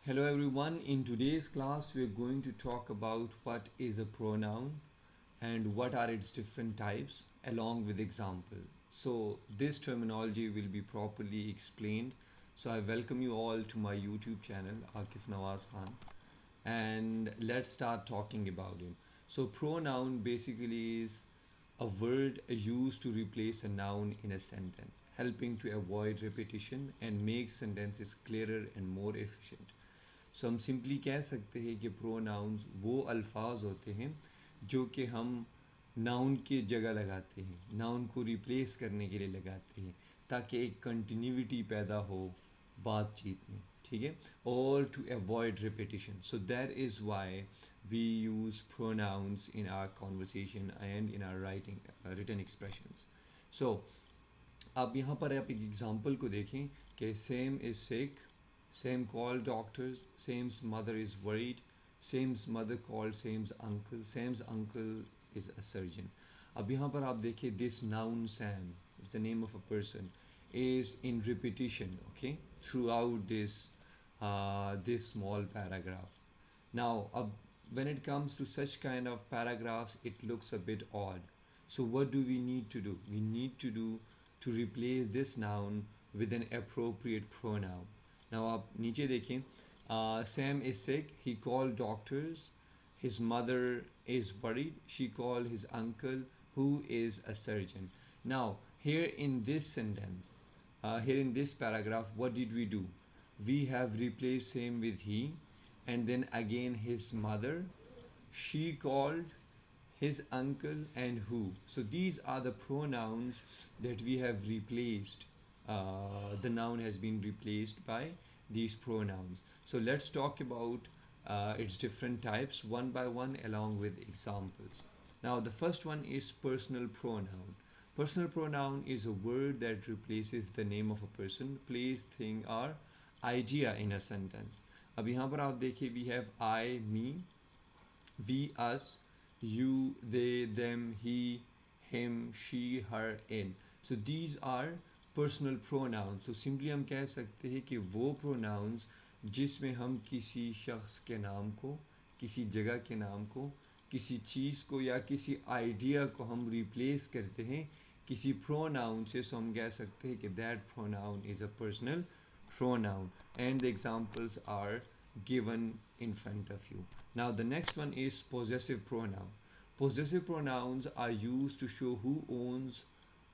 Hello everyone. In today's class, we're going to talk about what is a pronoun and what are its different types along with example. So this terminology will be properly explained. So I welcome you all to my YouTube channel, Akif Nawaz Khan, and let's start talking about it. So pronoun basically is a word used to replace a noun in a sentence, helping to avoid repetition and make sentences clearer and more efficient. सो हम simply कह सकते हैं कि pronounce वो अल्फाज होते हैं जो कि हम नाउन की जगह लगाते हैं, नाउन को रिप्लेस करने के लिए लगाते हैं ताकि एक कंटिन्यूटी पैदा हो बातचीत में, ठीक है, और to avoid repetition. So that is why we use pronouns in our conversation and in our writing written expressions. So अब यहाँ पर आप एक एग्जांपल को देखें कि same is sick, same called doctors, same's mother is worried, same's mother called same's uncle is a surgeon. अब यहाँ पर आप देखिए this noun Sam, it's the name of a person, is in repetition, okay, throughout this small paragraph. Now, when it comes to such kind of paragraphs, it looks a bit odd. So what do we need to do? We need to do to replace this noun with an appropriate pronoun. Now आप नीचे देखें, Sam is sick, he called doctors, his mother is worried, she called his uncle who is a surgeon. Now here in this sentence, here in this paragraph, what did we do? We have replaced him with he, and then again his mother, she called his uncle, and who. So these are the pronouns that we have replaced. The noun has been replaced by these pronouns. So let's talk about its different types one by one along with examples. Now the first one is personal pronoun. Personal pronoun is a word that replaces the name of a person, place, thing or idea in a sentence. अब यहाँ पर आप देखिए, we have I, me, we, us, you, they, them, he, him, she, her, it. So these are personal pronouns. So simply हम कह सकते हैं कि वो pronouns जिसमें हम किसी शख्स के नाम को, किसी जगह के नाम को, किसी चीज़ को या किसी आइडिया को हम रिप्लेस करते हैं किसी pronoun से, so हम कह सकते हैं कि that pronoun is a personal pronoun, and the examples are given in front of you. Now the next one is possessive pronoun. Possessive pronouns are used to show who owns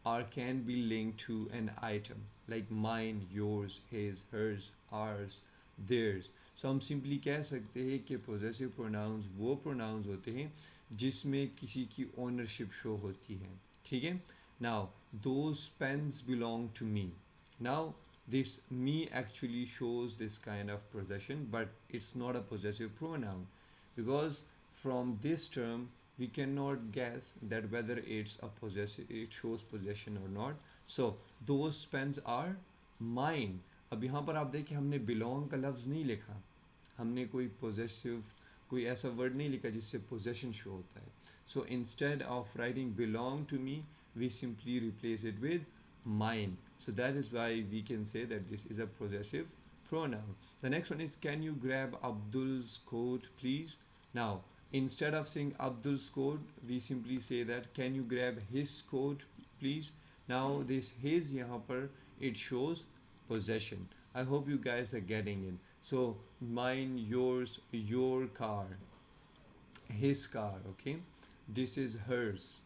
or can be linked to an item like mine, yours, his, hers, ours, theirs. So हम simply कह सकते हैं कि possessive pronouns वो pronouns होते हैं जिसमें किसी की ownership show होती है, ठीक है. Now those pens belong to me. Now this me actually shows this kind of possession, but it's not a possessive pronoun because from this term we cannot guess that whether it's a possessive, it shows possession or not. So those pens are mine. अब यहाँ पर आप देखिए हमने belong का लफ्ज़ नहीं लिखा, हमने कोई possessive कोई ऐसा word नहीं लिखा जिससे possession show होता है. So instead of writing belong to me, we simply replace it with mine. So that is why we can say that this is a possessive pronoun. The next one is, can you grab Abdul's coat please? Now instead of saying Abdul's coat, we simply say that can you grab his coat please? Now this his यहाँ पर it shows possession. I hope you guys are getting it. So mine, yours, your car, his car, okay, this is hers.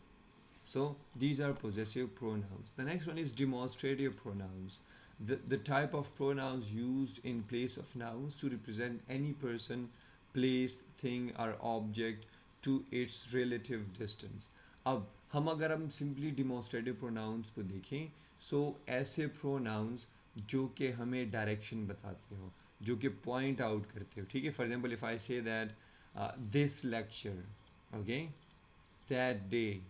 So these are possessive pronouns. The next one is demonstrative pronouns. The type of pronouns used in place of nouns to represent any person, place, thing or object to its relative distance. अब हम simply demonstrative pronouns को देखें, so ऐसे pronouns जो कि हमें direction बताते हो, जो कि point out करते हो, ठीक है. For example, if I say that this lecture, okay, that day.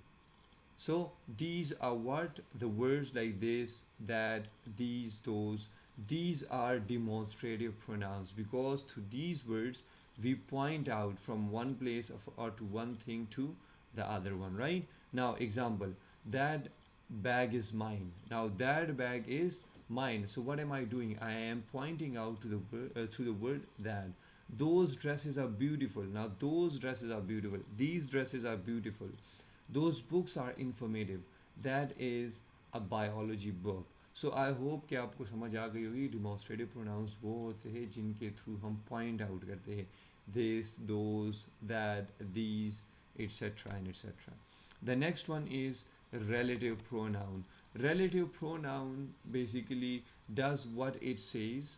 So these are what the words like this, that, these, those. These are demonstrative pronouns because to these words we point out from one place of, or to one thing to the other one, right? Now example, that bag is mine. Now that bag is mine. So what am I doing? I am pointing out to the word that those dresses are beautiful. Now those dresses are beautiful. These dresses are beautiful. Those books are informative. That is a biology book. So I hope कि आपको समझ आ गई होगी demonstrative pronounce वो होते हैं जिनके through हम पॉइंट आउट करते हैं this those that these etcetera and etcetera. The next one is relative pronoun. Relative pronoun basically does what it says.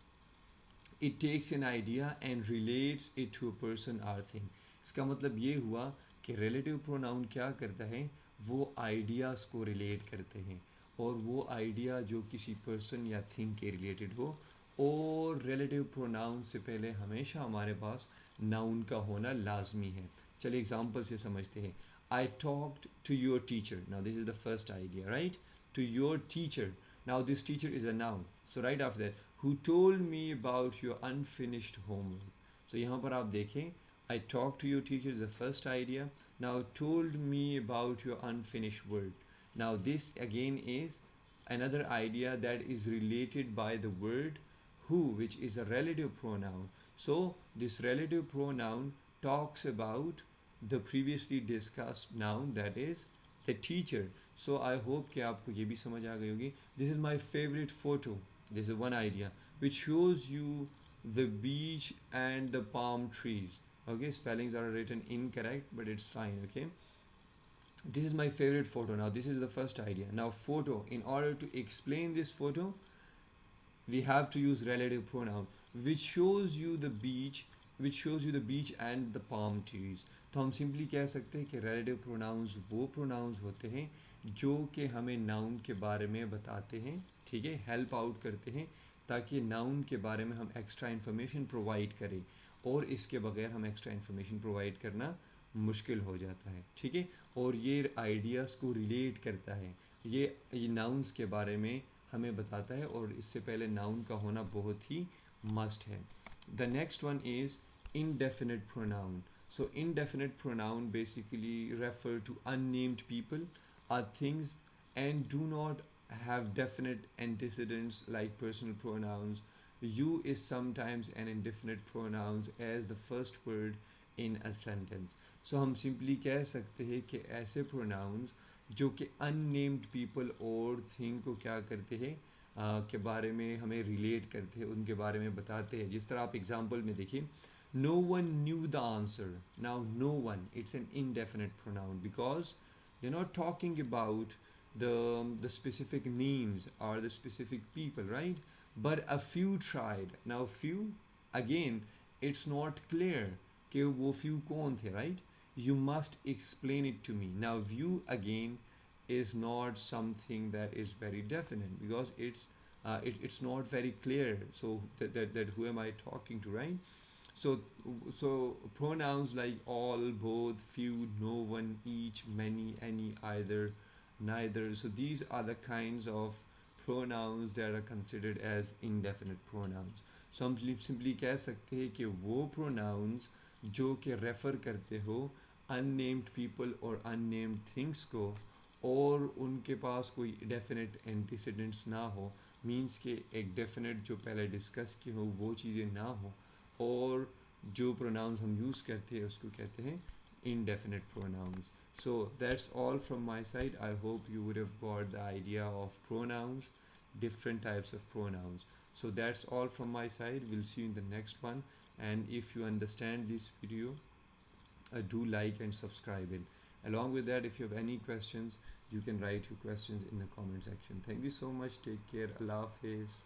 It takes an idea and relates it to a person or thing. इसका मतलब ये हुआ कि relative pronoun क्या करता है, वो ideas को relate करते हैं और वो idea जो किसी person या thing के related हो. और relative pronoun से पहले हमेशा हमारे पास noun का होना लाजमी है. चलिए एग्जाम्पल से समझते हैं. I talked to your teacher. Now this is the first idea, right? To your teacher. Now this teacher is a noun. So right after that, who told me about your unfinished homework. So यहाँ पर आप देखें, I talked to your teacher is the first idea. Now told me about your unfinished work. Now this again is another idea that is related by the word who, which is a relative pronoun. So this relative pronoun talks about the previously discussed noun, that is the teacher. So I hope कि आपको ये भी समझ आ गई होगी. This is my favorite photo. This is one idea which shows you the beach and the palm trees. Okay, spellings are written incorrect, but it's fine. Okay, this is my favorite photo. Now this is the first idea. Now photo, in order to explain this photo, we have to use relative pronoun which shows you the beach, and the palm trees. तो हम simply कह सकते हैं कि relative pronouns वो pronouns होते हैं जो कि हमें noun के बारे में बताते हैं, ठीक है, हेल्प आउट करते हैं ताकि noun के बारे में हम एक्स्ट्रा इन्फॉर्मेशन प्रोवाइड करें और इसके बगैर हम एक्स्ट्रा इन्फॉर्मेशन प्रोवाइड करना मुश्किल हो जाता है, ठीक है. और ये आइडियाज़ को रिलेट करता है, ये नाउन्स के बारे में हमें बताता है और इससे पहले नाउन का होना बहुत ही मस्ट है. The next one is indefinite pronoun. So indefinite pronoun basically refer to unnamed people or things and do not have definite antecedents like personal pronouns. You is sometimes an indefinite pronouns as the first word in a sentence. So हम simply कह सकते हैं कि ऐसे pronouns जो कि unnamed people और thing को क्या करते हैं के बारे में हमें रिलेट करते हैं, उनके बारे में बताते हैं. जिस तरह आप एग्जांपल में देखिए, no one knew the answer. Now no one, it's an indefinite pronoun because they not talking about the specific names or the specific people, right? But a few tried. Now few, again, it's not clear कि वो few कौन थे, right? You must explain it to me. Now view again is not something that is very definite because it's not very clear. So that who am I talking to, right? So pronouns like all, both, few, no one, each, many, any, either, neither. So these are the kinds of pronouns that are considered as indefinite pronouns. So हम simply कह सकते हैं कि वो pronouns जो कि refer करते हो unnamed people और unnamed things को और उनके पास कोई डेफिनेट एंटीसीडेंट्स ना हो, मींस के एक डेफिनेट जो पहले डिस्कस की हो वो चीज़ें ना हो, और जो प्रोनाउंस हम यूज़ करते हैं उसको कहते हैं indefinite pronouns. So that's all from my side. I hope you would have got the idea of pronouns, different types of pronouns. So that's all from my side. We'll see you in the next one. And if you understand this video, do like and subscribe it. Along with that, if you have any questions, you can write your questions in the comment section. Thank you so much. Take care. Allah Hafiz.